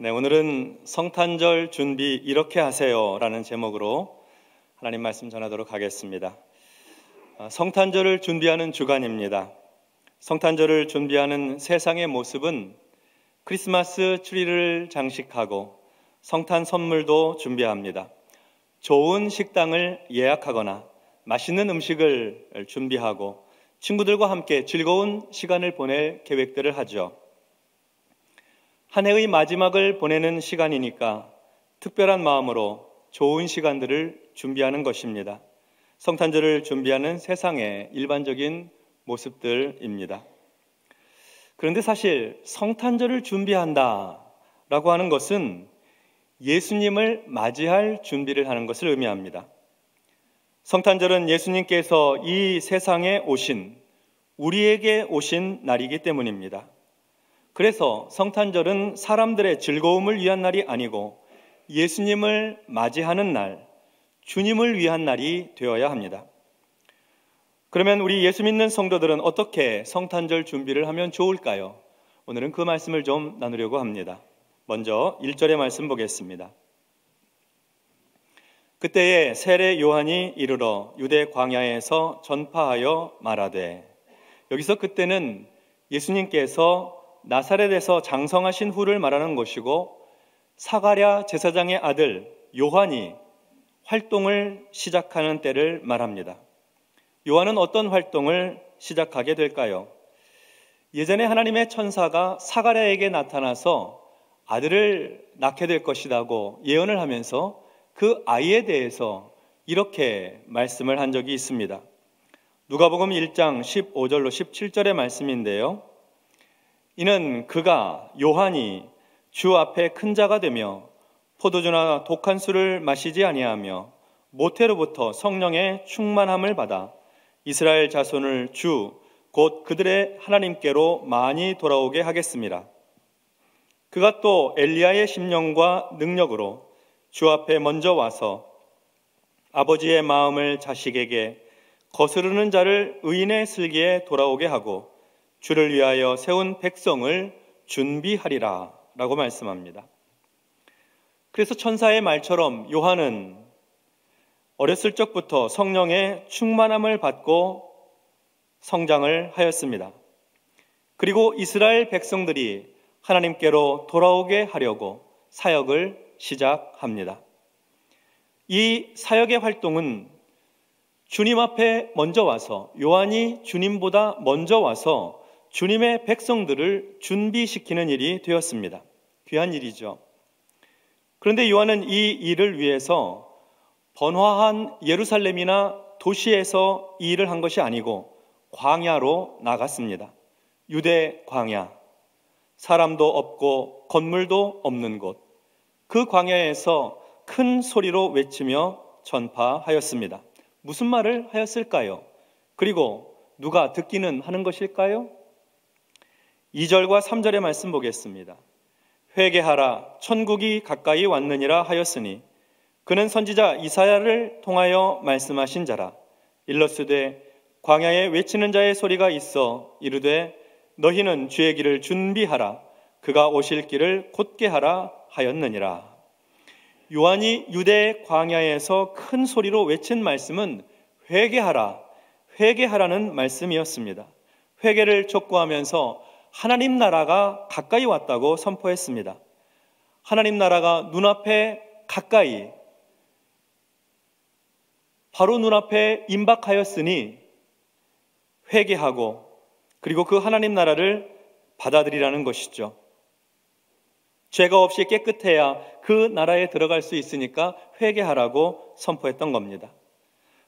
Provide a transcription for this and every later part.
네, 오늘은 성탄절 준비 이렇게 하세요 라는 제목으로 하나님 말씀 전하도록 하겠습니다. 성탄절을 준비하는 주간입니다. 성탄절을 준비하는 세상의 모습은 크리스마스 트리를 장식하고 성탄 선물도 준비합니다. 좋은 식당을 예약하거나 맛있는 음식을 준비하고 친구들과 함께 즐거운 시간을 보낼 계획들을 하죠. 한 해의 마지막을 보내는 시간이니까 특별한 마음으로 좋은 시간들을 준비하는 것입니다. 성탄절을 준비하는 세상의 일반적인 모습들입니다. 그런데 사실 성탄절을 준비한다라고 하는 것은 예수님을 맞이할 준비를 하는 것을 의미합니다. 성탄절은 예수님께서 이 세상에 오신, 우리에게 오신 날이기 때문입니다. 그래서 성탄절은 사람들의 즐거움을 위한 날이 아니고 예수님을 맞이하는 날, 주님을 위한 날이 되어야 합니다. 그러면 우리 예수 믿는 성도들은 어떻게 성탄절 준비를 하면 좋을까요? 오늘은 그 말씀을 좀 나누려고 합니다. 먼저 1절의 말씀 보겠습니다. 그때에 세례 요한이 이르러 유대 광야에서 전파하여 말하되, 여기서 그때는 예수님께서 나사렛에서 장성하신 후를 말하는 것이고 사가랴 제사장의 아들 요한이 활동을 시작하는 때를 말합니다. 요한은 어떤 활동을 시작하게 될까요? 예전에 하나님의 천사가 사가랴에게 나타나서 아들을 낳게 될 것이라고 예언을 하면서 그 아이에 대해서 이렇게 말씀을 한 적이 있습니다. 누가복음 1장 15절로 17절의 말씀인데요. 이는 그가 요한이 주 앞에 큰 자가 되며 포도주나 독한 술을 마시지 아니하며 모태로부터 성령의 충만함을 받아 이스라엘 자손을 주 곧 그들의 하나님께로 많이 돌아오게 하겠습니다. 그가 또 엘리야의 심령과 능력으로 주 앞에 먼저 와서 아버지의 마음을 자식에게 거스르는 자를 의인의 슬기에 돌아오게 하고 주를 위하여 세운 백성을 준비하리라 라고 말씀합니다. 그래서 천사의 말처럼 요한은 어렸을 적부터 성령의 충만함을 받고 성장을 하였습니다. 그리고 이스라엘 백성들이 하나님께로 돌아오게 하려고 사역을 시작합니다. 이 사역의 활동은 주님 앞에 먼저 와서, 요한이 주님보다 먼저 와서 주님의 백성들을 준비시키는 일이 되었습니다. 귀한 일이죠. 그런데 요한은 이 일을 위해서 번화한 예루살렘이나 도시에서 이 일을 한 것이 아니고 광야로 나갔습니다. 유대 광야, 사람도 없고 건물도 없는 곳, 그 광야에서 큰 소리로 외치며 전파하였습니다. 무슨 말을 하였을까요? 그리고 누가 듣기는 하는 것일까요? 2절과 3절의 말씀 보겠습니다. 회개하라, 천국이 가까이 왔느니라 하였으니 그는 선지자 이사야를 통하여 말씀하신 자라. 일러스되 광야에 외치는 자의 소리가 있어 이르되 너희는 주의 길을 준비하라, 그가 오실 길을 곧게 하라 하였느니라. 요한이 유대 광야에서 큰 소리로 외친 말씀은 회개하라, 회개하라는 말씀이었습니다. 회개를 촉구하면서 하나님 나라가 가까이 왔다고 선포했습니다. 하나님 나라가 눈앞에 가까이, 바로 눈앞에 임박하였으니 회개하고 그리고 그 하나님 나라를 받아들이라는 것이죠. 죄가 없이 깨끗해야 그 나라에 들어갈 수 있으니까 회개하라고 선포했던 겁니다.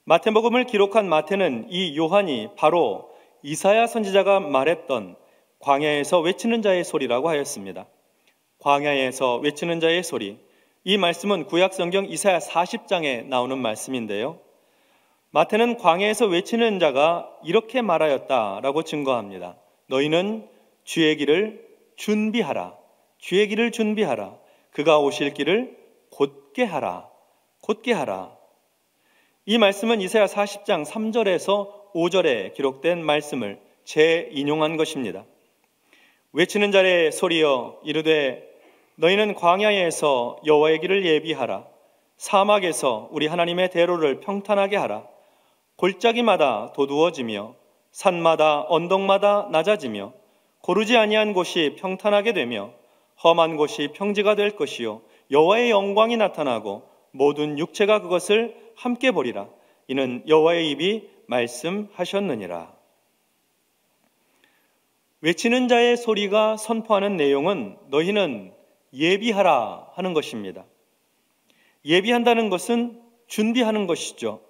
마태복음을 기록한 마태는 이 요한이 바로 이사야 선지자가 말했던 광야에서 외치는 자의 소리라고 하였습니다. 광야에서 외치는 자의 소리, 이 말씀은 구약성경 이사야 40장에 나오는 말씀인데요. 마태는 광야에서 외치는 자가 이렇게 말하였다라고 증거합니다. 너희는 주의 길을 준비하라, 주의 길을 준비하라, 그가 오실 길을 곧게 하라, 곧게 하라. 이 말씀은 이사야 40장 3절에서 5절에 기록된 말씀을 재인용한 것입니다. 외치는 자의 소리여 이르되 너희는 광야에서 여호와의 길을 예비하라. 사막에서 우리 하나님의 대로를 평탄하게 하라. 골짜기마다 도두어지며 산마다 언덕마다 낮아지며 고르지 아니한 곳이 평탄하게 되며 험한 곳이 평지가 될 것이요 여호와의 영광이 나타나고 모든 육체가 그것을 함께 보리라. 이는 여호와의 입이 말씀하셨느니라. 외치는 자의 소리가 선포하는 내용은 너희는 예비하라 하는 것입니다. 예비한다는 것은 준비하는 것이죠.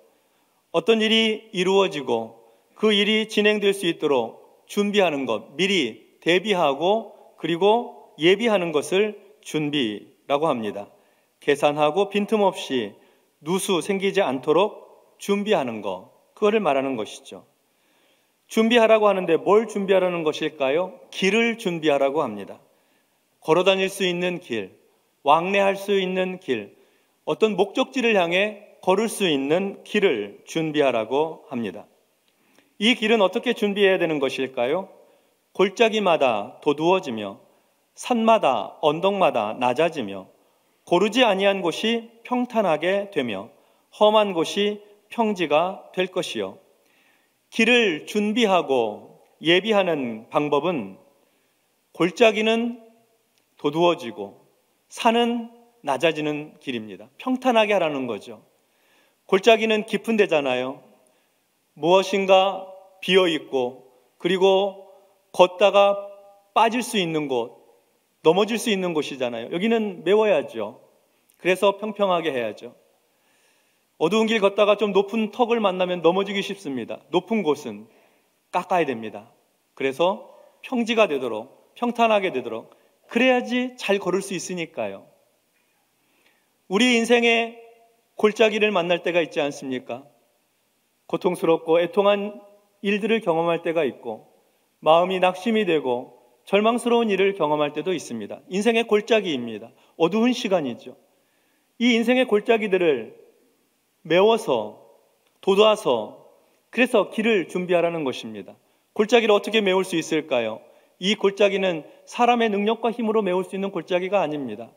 어떤 일이 이루어지고 그 일이 진행될 수 있도록 준비하는 것, 미리 대비하고 그리고 예비하는 것을 준비라고 합니다. 계산하고 빈틈없이 누수 생기지 않도록 준비하는 것, 그거를 말하는 것이죠. 준비하라고 하는데 뭘 준비하라는 것일까요? 길을 준비하라고 합니다. 걸어 다닐 수 있는 길, 왕래할 수 있는 길, 어떤 목적지를 향해 걸을 수 있는 길을 준비하라고 합니다. 이 길은 어떻게 준비해야 되는 것일까요? 골짜기마다 도두어지며 산마다 언덕마다 낮아지며 고르지 아니한 곳이 평탄하게 되며 험한 곳이 평지가 될 것이요. 길을 준비하고 예비하는 방법은 골짜기는 도두어지고 산은 낮아지는 길입니다. 평탄하게 하라는 거죠. 골짜기는 깊은 데잖아요. 무엇인가 비어있고 그리고 걷다가 빠질 수 있는 곳, 넘어질 수 있는 곳이잖아요. 여기는 메워야죠. 그래서 평평하게 해야죠. 어두운 길 걷다가 좀 높은 턱을 만나면 넘어지기 쉽습니다. 높은 곳은 깎아야 됩니다. 그래서 평지가 되도록, 평탄하게 되도록, 그래야지 잘 걸을 수 있으니까요. 우리 인생에 골짜기를 만날 때가 있지 않습니까? 고통스럽고 애통한 일들을 경험할 때가 있고 마음이 낙심이 되고 절망스러운 일을 경험할 때도 있습니다. 인생의 골짜기입니다. 어두운 시간이죠. 이 인생의 골짜기들을 메워서 돋아서 그래서 길을 준비하라는 것입니다. 골짜기를 어떻게 메울 수 있을까요? 이 골짜기는 사람의 능력과 힘으로 메울 수 있는 골짜기가 아닙니다.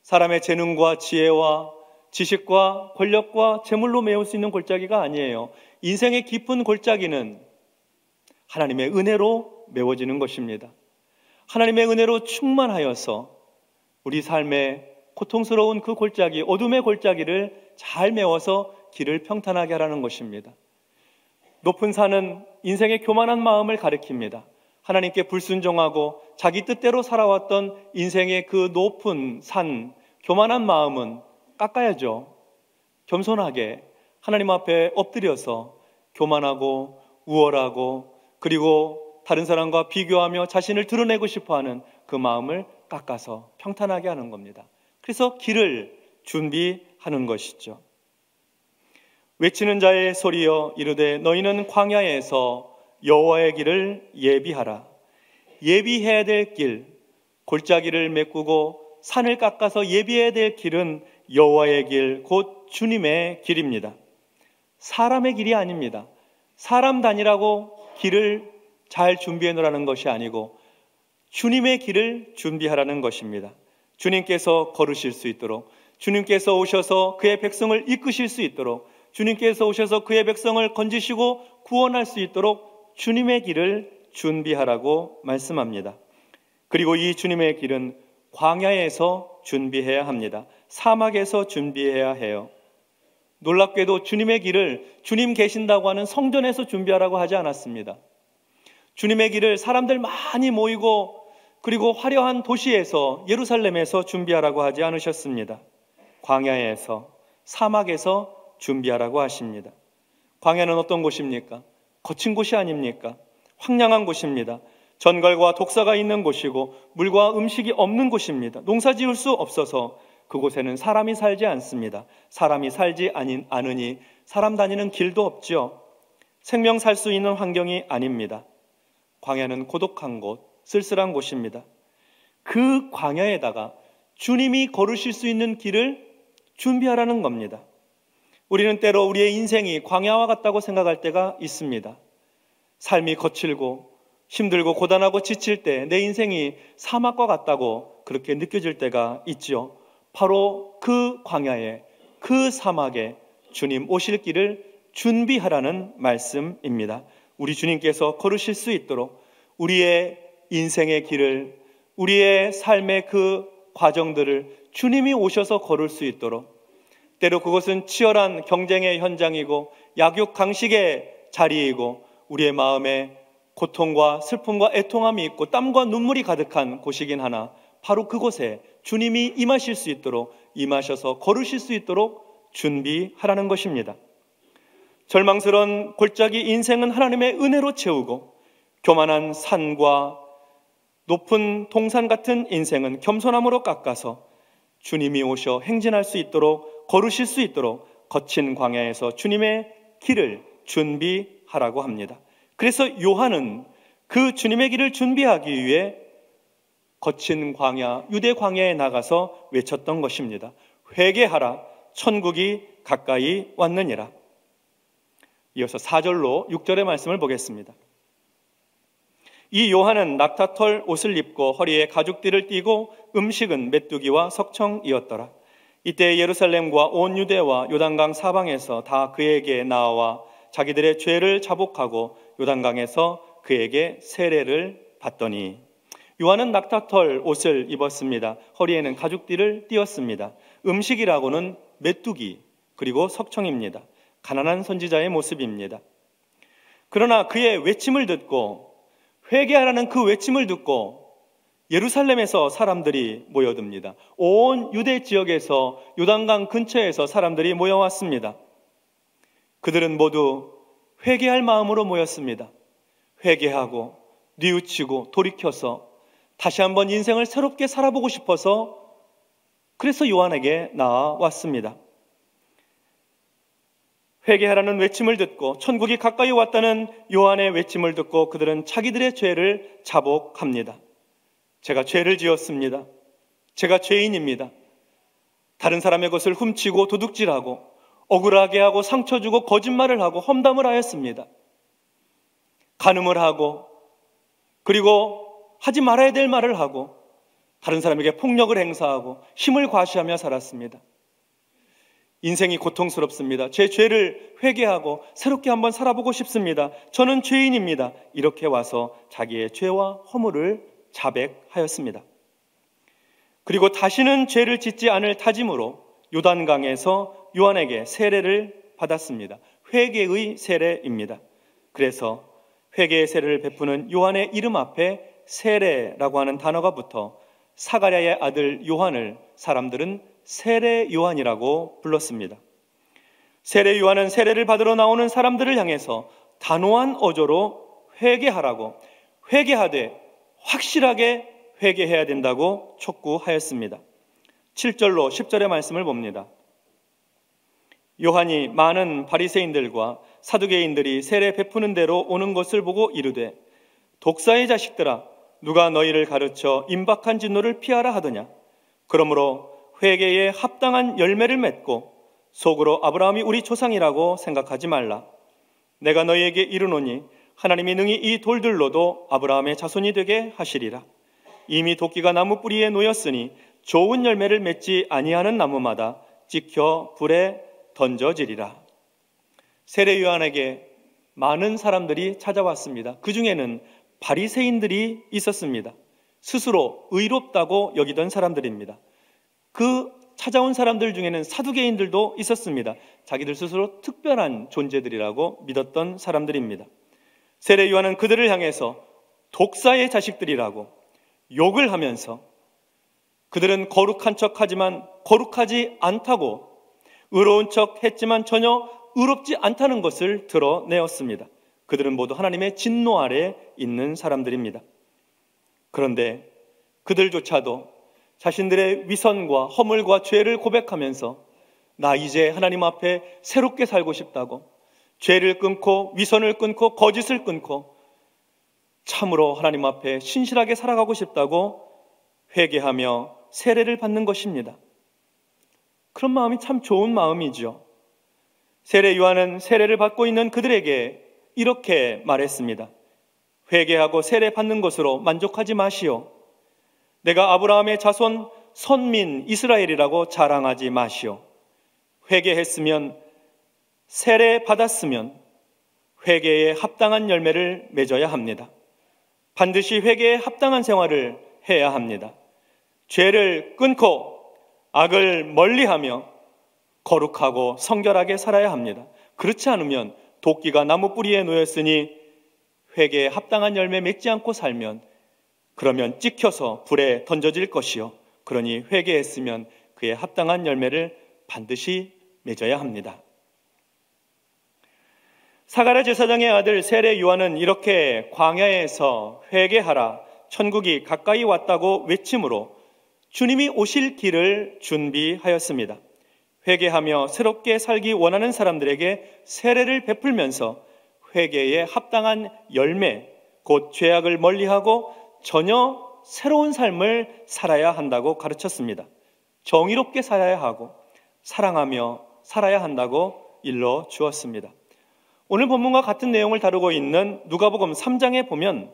사람의 재능과 지혜와 지식과 권력과 재물로 메울 수 있는 골짜기가 아니에요. 인생의 깊은 골짜기는 하나님의 은혜로 메워지는 것입니다. 하나님의 은혜로 충만하여서 우리 삶의 고통스러운 그 골짜기, 어둠의 골짜기를 잘 메워서 길을 평탄하게 하라는 것입니다. 높은 산은 인생의 교만한 마음을 가리킵니다. 하나님께 불순종하고 자기 뜻대로 살아왔던 인생의 그 높은 산, 교만한 마음은 깎아야죠. 겸손하게 하나님 앞에 엎드려서 교만하고 우월하고 그리고 다른 사람과 비교하며 자신을 드러내고 싶어하는 그 마음을 깎아서 평탄하게 하는 겁니다. 그래서 길을 준비하는 것이죠. 외치는 자의 소리여 이르되 너희는 광야에서 여호와의 길을 예비하라. 예비해야 될 길, 골짜기를 메꾸고 산을 깎아서 예비해야 될 길은 여호와의 길, 곧 주님의 길입니다. 사람의 길이 아닙니다. 사람 다니라고 길을 잘 준비해 놓으라는 것이 아니고 주님의 길을 준비하라는 것입니다. 주님께서 걸으실 수 있도록, 주님께서 오셔서 그의 백성을 이끄실 수 있도록, 주님께서 오셔서 그의 백성을 건지시고 구원할 수 있도록 주님의 길을 준비하라고 말씀합니다. 그리고 이 주님의 길은 광야에서 준비해야 합니다. 사막에서 준비해야 해요. 놀랍게도 주님의 길을 주님 계신다고 하는 성전에서 준비하라고 하지 않았습니다. 주님의 길을 사람들 많이 모이고 그리고 화려한 도시에서 예루살렘에서 준비하라고 하지 않으셨습니다. 광야에서, 사막에서 준비하라고 하십니다. 광야는 어떤 곳입니까? 거친 곳이 아닙니까? 황량한 곳입니다. 전갈과 독사가 있는 곳이고 물과 음식이 없는 곳입니다. 농사 지을 수 없어서 그곳에는 사람이 살지 않습니다. 사람이 살지 않으니 사람 다니는 길도 없죠. 생명 살 수 있는 환경이 아닙니다. 광야는 고독한 곳, 쓸쓸한 곳입니다. 그 광야에다가 주님이 걸으실 수 있는 길을 준비하라는 겁니다. 우리는 때로 우리의 인생이 광야와 같다고 생각할 때가 있습니다. 삶이 거칠고 힘들고 고단하고 지칠 때 내 인생이 사막과 같다고 그렇게 느껴질 때가 있지요. 바로 그 광야에, 그 사막에 주님 오실 길을 준비하라는 말씀입니다. 우리 주님께서 걸으실 수 있도록 우리의 인생의 길을, 우리의 삶의 그 과정들을 주님이 오셔서 걸을 수 있도록, 때로 그것은 치열한 경쟁의 현장이고 약육강식의 자리이고 우리의 마음에 고통과 슬픔과 애통함이 있고 땀과 눈물이 가득한 곳이긴 하나, 바로 그곳에 주님이 임하실 수 있도록, 임하셔서 걸으실 수 있도록 준비하라는 것입니다. 절망스러운 골짜기 인생은 하나님의 은혜로 채우고, 교만한 산과 높은 동산 같은 인생은 겸손함으로 깎아서 주님이 오셔 행진할 수 있도록, 걸으실 수 있도록 거친 광야에서 주님의 길을 준비하라고 합니다. 그래서 요한은 그 주님의 길을 준비하기 위해 거친 광야, 유대 광야에 나가서 외쳤던 것입니다. 회개하라, 천국이 가까이 왔느니라. 이어서 4절로 6절의 말씀을 보겠습니다. 이 요한은 낙타털 옷을 입고 허리에 가죽띠를 띠고 음식은 메뚜기와 석청이었더라. 이때 예루살렘과 온 유대와 요단강 사방에서 다 그에게 나와 자기들의 죄를 자복하고 요단강에서 그에게 세례를 받더니, 요한은 낙타털 옷을 입었습니다. 허리에는 가죽띠를 띠었습니다. 음식이라고는 메뚜기 그리고 석청입니다. 가난한 선지자의 모습입니다. 그러나 그의 외침을 듣고, 회개하라는 그 외침을 듣고 예루살렘에서 사람들이 모여듭니다. 온 유대 지역에서, 요단강 근처에서 사람들이 모여왔습니다. 그들은 모두 회개할 마음으로 모였습니다. 회개하고 뉘우치고 돌이켜서 다시 한번 인생을 새롭게 살아보고 싶어서, 그래서 요한에게 나와왔습니다. 회개하라는 외침을 듣고, 천국이 가까이 왔다는 요한의 외침을 듣고 그들은 자기들의 죄를 자복합니다. 제가 죄를 지었습니다. 제가 죄인입니다. 다른 사람의 것을 훔치고 도둑질하고 억울하게 하고 상처 주고 거짓말을 하고 험담을 하였습니다. 간음을 하고, 그리고 하지 말아야 될 말을 하고 다른 사람에게 폭력을 행사하고 힘을 과시하며 살았습니다. 인생이 고통스럽습니다. 제 죄를 회개하고 새롭게 한번 살아보고 싶습니다. 저는 죄인입니다. 이렇게 와서 자기의 죄와 허물을 자백하였습니다. 그리고 다시는 죄를 짓지 않을 다짐으로 요단강에서 요한에게 세례를 받았습니다. 회개의 세례입니다. 그래서 회개의 세례를 베푸는 요한의 이름 앞에 세례라고 하는 단어가 붙어 사가랴의 아들 요한을 사람들은 세례 요한이라고 불렀습니다. 세례 요한은 세례를 받으러 나오는 사람들을 향해서 단호한 어조로 회개하라고, 회개하되 확실하게 회개해야 된다고 촉구하였습니다. 7절로 10절의 말씀을 봅니다. 요한이 많은 바리새인들과 사두개인들이 세례 베푸는 대로 오는 것을 보고 이르되, 독사의 자식들아, 누가 너희를 가르쳐 임박한 진노를 피하라 하더냐? 그러므로 회개에 합당한 열매를 맺고 속으로 아브라함이 우리 조상이라고 생각하지 말라. 내가 너희에게 이르노니 하나님이 능히 이 돌들로도 아브라함의 자손이 되게 하시리라. 이미 도끼가 나무 뿌리에 놓였으니 좋은 열매를 맺지 아니하는 나무마다 찍혀 불에 던져지리라. 세례 요한에게 많은 사람들이 찾아왔습니다. 그 중에는 바리새인들이 있었습니다. 스스로 의롭다고 여기던 사람들입니다. 그 찾아온 사람들 중에는 사두개인들도 있었습니다. 자기들 스스로 특별한 존재들이라고 믿었던 사람들입니다. 세례 요한은 그들을 향해서 독사의 자식들이라고 욕을 하면서, 그들은 거룩한 척하지만 거룩하지 않다고, 의로운 척 했지만 전혀 의롭지 않다는 것을 드러내었습니다. 그들은 모두 하나님의 진노 아래 있는 사람들입니다. 그런데 그들조차도 자신들의 위선과 허물과 죄를 고백하면서 나 이제 하나님 앞에 새롭게 살고 싶다고, 죄를 끊고 위선을 끊고 거짓을 끊고 참으로 하나님 앞에 신실하게 살아가고 싶다고 회개하며 세례를 받는 것입니다. 그런 마음이 참 좋은 마음이죠. 세례 요한은 세례를 받고 있는 그들에게 이렇게 말했습니다. 회개하고 세례 받는 것으로 만족하지 마시오. 내가 아브라함의 자손 선민 이스라엘이라고 자랑하지 마시오. 회개했으면, 세례 받았으면 회개에 합당한 열매를 맺어야 합니다. 반드시 회개에 합당한 생활을 해야 합니다. 죄를 끊고 악을 멀리하며 거룩하고 성결하게 살아야 합니다. 그렇지 않으면 도끼가 나무 뿌리에 놓였으니 회개에 합당한 열매 맺지 않고 살면 그러면 찍혀서 불에 던져질 것이요, 그러니 회개했으면 그에 합당한 열매를 반드시 맺어야 합니다. 사가랴 제사장의 아들 세례 요한은 이렇게 광야에서 회개하라, 천국이 가까이 왔다고 외침으로 주님이 오실 길을 준비하였습니다. 회개하며 새롭게 살기 원하는 사람들에게 세례를 베풀면서 회개에 합당한 열매, 곧 죄악을 멀리하고 전혀 새로운 삶을 살아야 한다고 가르쳤습니다. 정의롭게 살아야 하고 사랑하며 살아야 한다고 일러 주었습니다. 오늘 본문과 같은 내용을 다루고 있는 누가복음 3장에 보면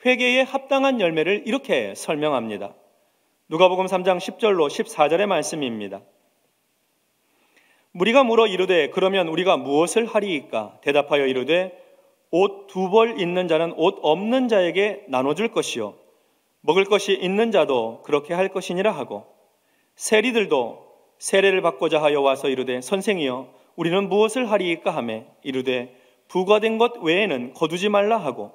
회개에 합당한 열매를 이렇게 설명합니다. 누가복음 3장 10절로 14절의 말씀입니다. 무리가 물어 이르되 그러면 우리가 무엇을 하리이까? 대답하여 이르되 옷 2벌 있는 자는 옷 없는 자에게 나눠줄 것이요, 먹을 것이 있는 자도 그렇게 할 것이니라 하고, 세리들도 세례를 받고자 하여 와서 이르되 선생이여 우리는 무엇을 하리이까 하매 이르되 부과된 것 외에는 거두지 말라 하고,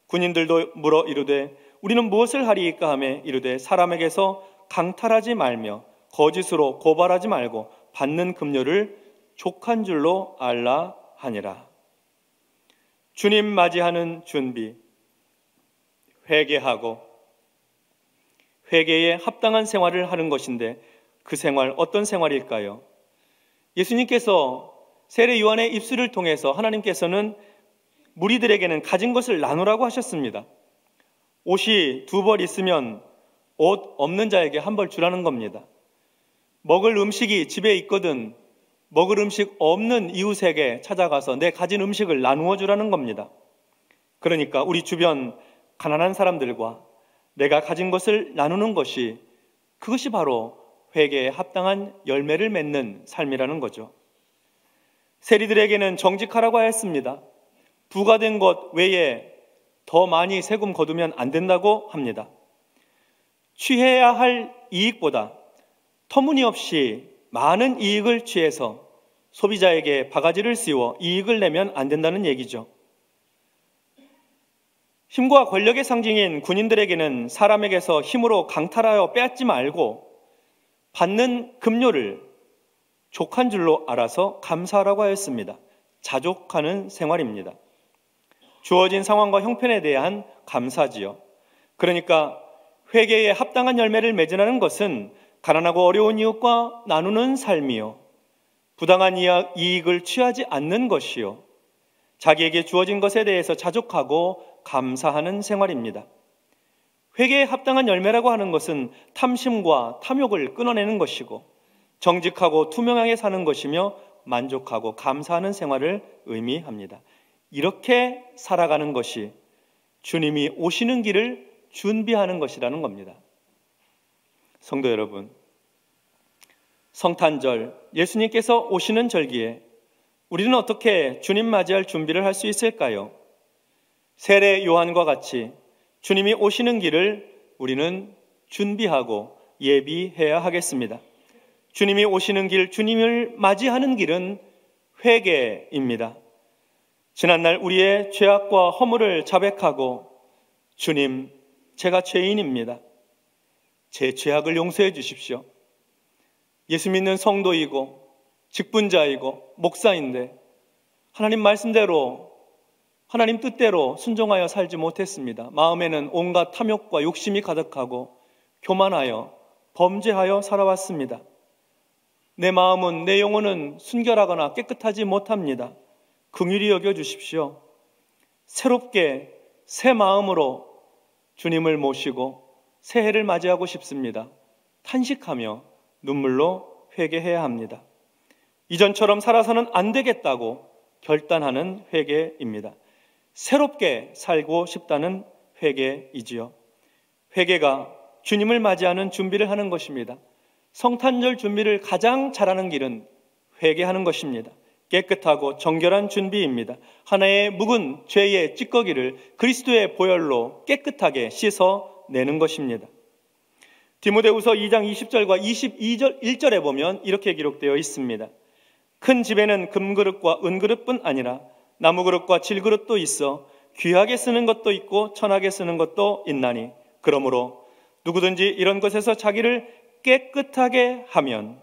군인들도 물어 이르되 우리는 무엇을 하리이까 하매 이르되 사람에게서 강탈하지 말며 거짓으로 고발하지 말고 받는 급료를 족한 줄로 알라 하니라. 주님 맞이하는 준비, 회개하고 회개에 합당한 생활을 하는 것인데 그 생활 어떤 생활일까요? 예수님께서 세례 요한의 입술을 통해서 하나님께서는 무리들에게는 가진 것을 나누라고 하셨습니다. 옷이 2벌 있으면 옷 없는 자에게 1벌 주라는 겁니다. 먹을 음식이 집에 있거든 먹을 음식 없는 이웃에게 찾아가서 내 가진 음식을 나누어 주라는 겁니다. 그러니까 우리 주변 가난한 사람들과 내가 가진 것을 나누는 것이, 그것이 바로 회개에 합당한 열매를 맺는 삶이라는 거죠. 세리들에게는 정직하라고 하였습니다. 부과된 것 외에 더 많이 세금 거두면 안 된다고 합니다. 취해야 할 이익보다 터무니없이 많은 이익을 취해서 소비자에게 바가지를 씌워 이익을 내면 안 된다는 얘기죠. 힘과 권력의 상징인 군인들에게는 사람에게서 힘으로 강탈하여 빼앗지 말고 받는 급료를 족한 줄로 알아서 감사하라고 하였습니다. 자족하는 생활입니다. 주어진 상황과 형편에 대한 감사지요. 그러니까 회개에 합당한 열매를 맺으라는 것은 가난하고 어려운 이웃과 나누는 삶이요, 부당한 이익을 취하지 않는 것이요, 자기에게 주어진 것에 대해서 자족하고 감사하는 생활입니다. 회개에 합당한 열매라고 하는 것은 탐심과 탐욕을 끊어내는 것이고 정직하고 투명하게 사는 것이며 만족하고 감사하는 생활을 의미합니다. 이렇게 살아가는 것이 주님이 오시는 길을 준비하는 것이라는 겁니다. 성도 여러분, 성탄절, 예수님께서 오시는 절기에 우리는 어떻게 주님 맞이할 준비를 할 수 있을까요? 세례 요한과 같이 주님이 오시는 길을 우리는 준비하고 예비해야 하겠습니다. 주님이 오시는 길, 주님을 맞이하는 길은 회개입니다. 지난날 우리의 죄악과 허물을 자백하고 주님, 제가 죄인입니다. 제 죄악을 용서해 주십시오. 예수 믿는 성도이고 직분자이고 목사인데 하나님 말씀대로, 하나님 뜻대로 순종하여 살지 못했습니다. 마음에는 온갖 탐욕과 욕심이 가득하고 교만하여 범죄하여 살아왔습니다. 내 마음은, 내 영혼은 순결하거나 깨끗하지 못합니다. 긍휼히 여겨 주십시오. 새롭게 새 마음으로 주님을 모시고 새해를 맞이하고 싶습니다. 탄식하며 눈물로 회개해야 합니다. 이전처럼 살아서는 안 되겠다고 결단하는 회개입니다. 새롭게 살고 싶다는 회개이지요. 회개가 주님을 맞이하는 준비를 하는 것입니다. 성탄절 준비를 가장 잘하는 길은 회개하는 것입니다. 깨끗하고 정결한 준비입니다. 하나의 묵은 죄의 찌꺼기를 그리스도의 보혈로 깨끗하게 씻어내는 것입니다. 디모데후서 2장 20절과 21절에 보면 이렇게 기록되어 있습니다. 큰 집에는 금그릇과 은그릇뿐 아니라 나무그릇과 질그릇도 있어 귀하게 쓰는 것도 있고 천하게 쓰는 것도 있나니 그러므로 누구든지 이런 것에서 자기를 깨끗하게 하면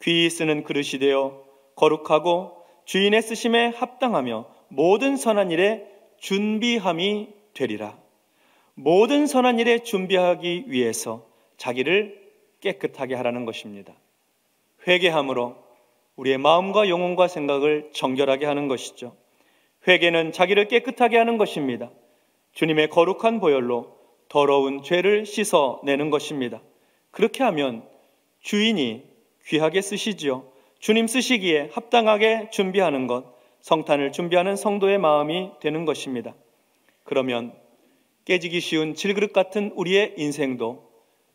귀히 쓰는 그릇이 되어 거룩하고 주인의 쓰심에 합당하며 모든 선한 일에 준비함이 되리라. 모든 선한 일에 준비하기 위해서 자기를 깨끗하게 하라는 것입니다. 회개함으로 우리의 마음과 영혼과 생각을 정결하게 하는 것이죠. 회개는 자기를 깨끗하게 하는 것입니다. 주님의 거룩한 보혈로 더러운 죄를 씻어내는 것입니다. 그렇게 하면 주인이 귀하게 쓰시지요. 주님 쓰시기에 합당하게 준비하는 것, 성탄을 준비하는 성도의 마음이 되는 것입니다. 그러면 깨지기 쉬운 질그릇 같은 우리의 인생도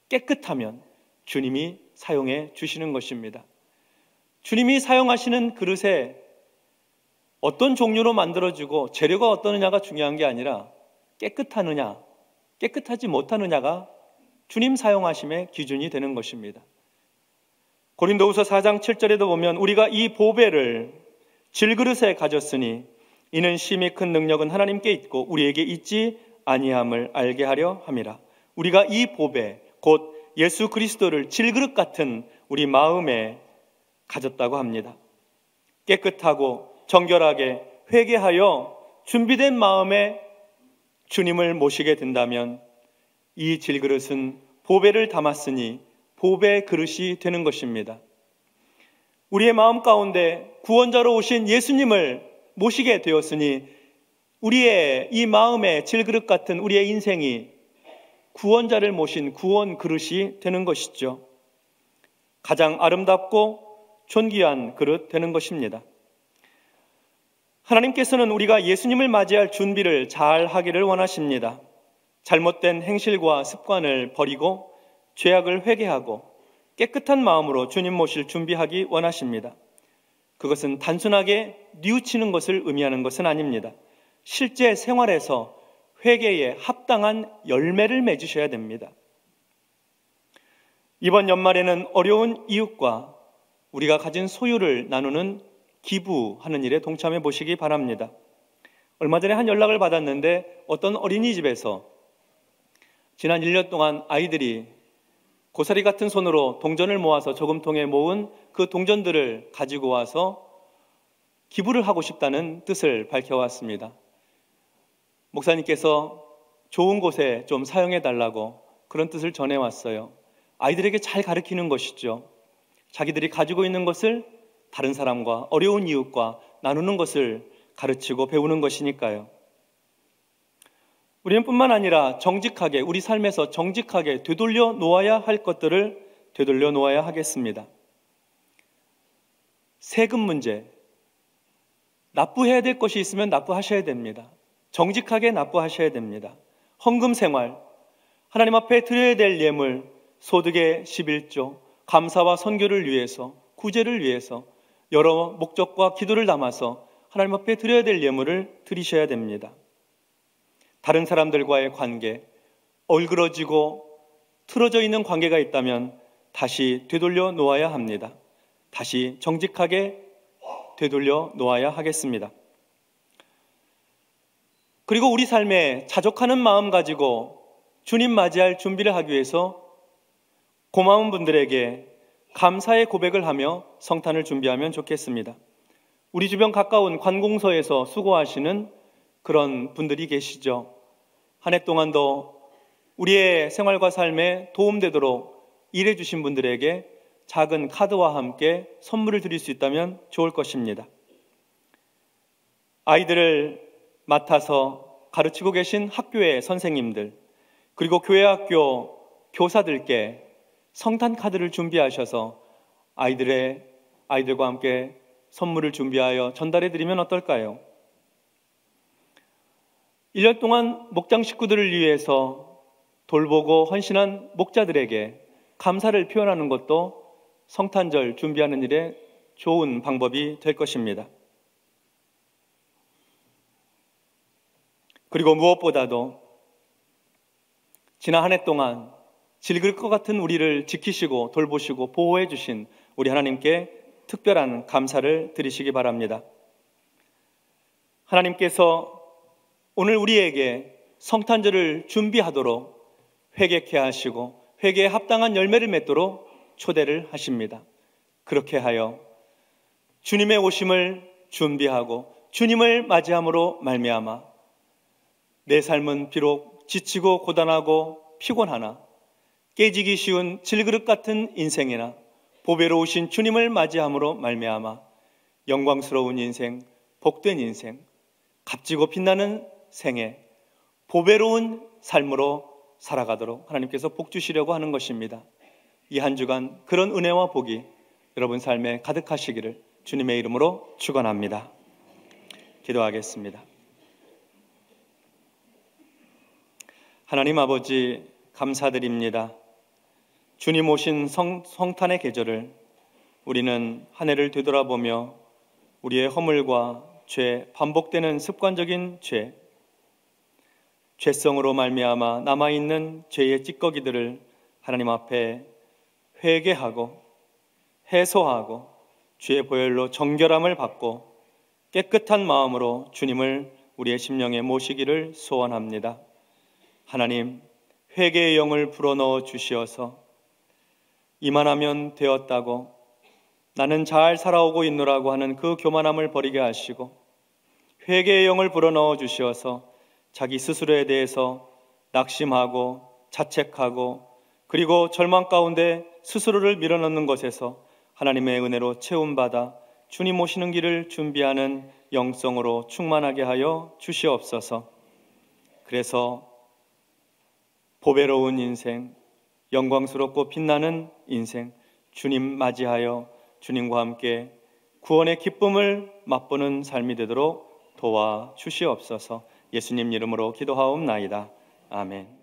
깨끗하면 주님이 사용해 주시는 것입니다. 주님이 사용하시는 그릇에 어떤 종류로 만들어지고 재료가 어떠느냐가 중요한 게 아니라 깨끗하느냐, 깨끗하지 못하느냐가 주님 사용하심의 기준이 되는 것입니다. 고린도후서 4장 7절에도 보면 우리가 이 보배를 질그릇에 가졌으니 이는 심히 큰 능력은 하나님께 있고 우리에게 있지 아니함을 알게 하려 함이라. 우리가 이 보배 곧 예수 그리스도를 질그릇 같은 우리 마음에 가졌다고 합니다. 깨끗하고 정결하게 회개하여 준비된 마음에 주님을 모시게 된다면 이 질그릇은 보배를 담았으니 보배 그릇이 되는 것입니다. 우리의 마음 가운데 구원자로 오신 예수님을 모시게 되었으니 우리의 이 마음의 질그릇 같은 우리의 인생이 구원자를 모신 구원 그릇이 되는 것이죠. 가장 아름답고 존귀한 그릇 되는 것입니다. 하나님께서는 우리가 예수님을 맞이할 준비를 잘 하기를 원하십니다. 잘못된 행실과 습관을 버리고 죄악을 회개하고 깨끗한 마음으로 주님 모실 준비하기 원하십니다. 그것은 단순하게 뉘우치는 것을 의미하는 것은 아닙니다. 실제 생활에서 회개에 합당한 열매를 맺으셔야 됩니다. 이번 연말에는 어려운 이웃과 우리가 가진 소유를 나누는 기부하는 일에 동참해 보시기 바랍니다. 얼마 전에 한 연락을 받았는데 어떤 어린이집에서 지난 1년 동안 아이들이 고사리 같은 손으로 동전을 모아서 저금통에 모은 그 동전들을 가지고 와서 기부를 하고 싶다는 뜻을 밝혀왔습니다. 목사님께서 좋은 곳에 좀 사용해 달라고 그런 뜻을 전해왔어요. 아이들에게 잘 가르치는 것이죠. 자기들이 가지고 있는 것을 다른 사람과 어려운 이웃과 나누는 것을 가르치고 배우는 것이니까요. 우리는 뿐만 아니라 정직하게 우리 삶에서 정직하게 되돌려 놓아야 할 것들을 되돌려 놓아야 하겠습니다. 세금 문제, 납부해야 될 것이 있으면 납부하셔야 됩니다. 정직하게 납부하셔야 됩니다. 헌금 생활, 하나님 앞에 드려야 될 예물, 소득의 11조, 감사와 선교를 위해서, 구제를 위해서 여러 목적과 기도를 담아서 하나님 앞에 드려야 될 예물을 드리셔야 됩니다. 다른 사람들과의 관계, 얼그러지고 틀어져 있는 관계가 있다면 다시 되돌려 놓아야 합니다. 다시 정직하게 되돌려 놓아야 하겠습니다. 그리고 우리 삶에 자족하는 마음 가지고 주님 맞이할 준비를 하기 위해서 고마운 분들에게 감사의 고백을 하며 성탄을 준비하면 좋겠습니다. 우리 주변 가까운 관공서에서 수고하시는 그런 분들이 계시죠. 한 해 동안도 우리의 생활과 삶에 도움되도록 일해주신 분들에게 작은 카드와 함께 선물을 드릴 수 있다면 좋을 것입니다. 아이들을 맡아서 가르치고 계신 학교의 선생님들, 그리고 교회 학교 교사들께 성탄 카드를 준비하셔서 아이들과 함께 선물을 준비하여 전달해 드리면 어떨까요? 1년 동안 목장 식구들을 위해서 돌보고 헌신한 목자들에게 감사를 표현하는 것도 성탄절 준비하는 일에 좋은 방법이 될 것입니다. 그리고 무엇보다도 지난 한 해 동안 질길 것 같은 우리를 지키시고 돌보시고 보호해 주신 우리 하나님께 특별한 감사를 드리시기 바랍니다. 하나님께서 오늘 우리에게 성탄절을 준비하도록 회개케 하시고 회개에 합당한 열매를 맺도록 초대를 하십니다. 그렇게 하여 주님의 오심을 준비하고 주님을 맞이함으로 말미암아 내 삶은 비록 지치고 고단하고 피곤하나 깨지기 쉬운 질그릇 같은 인생이나 보배로우신 주님을 맞이함으로 말미암아 영광스러운 인생, 복된 인생, 값지고 빛나는 생애, 보배로운 삶으로 살아가도록 하나님께서 복 주시려고 하는 것입니다. 이 한 주간 그런 은혜와 복이 여러분 삶에 가득하시기를 주님의 이름으로 축원합니다. 기도하겠습니다. 하나님 아버지 감사드립니다. 주님 오신 성탄의 계절을 우리는 한 해를 되돌아보며 우리의 허물과 죄, 반복되는 습관적인 죄, 죄성으로 말미암아 남아있는 죄의 찌꺼기들을 하나님 앞에 회개하고 해소하고 주의 보혈로 정결함을 받고 깨끗한 마음으로 주님을 우리의 심령에 모시기를 소원합니다. 하나님, 회개의 영을 불어넣어 주시어서 이만하면 되었다고 나는 잘 살아오고 있노라고 하는 그 교만함을 버리게 하시고 회개의 영을 불어넣어 주시어서 자기 스스로에 대해서 낙심하고 자책하고 그리고 절망 가운데 스스로를 밀어넣는 것에서 하나님의 은혜로 채움받아 주님 오시는 길을 준비하는 영성으로 충만하게 하여 주시옵소서. 그래서 보배로운 인생, 영광스럽고 빛나는 인생, 주님 맞이하여 주님과 함께 구원의 기쁨을 맛보는 삶이 되도록 도와 주시옵소서. 예수님 이름으로 기도하옵나이다. 아멘.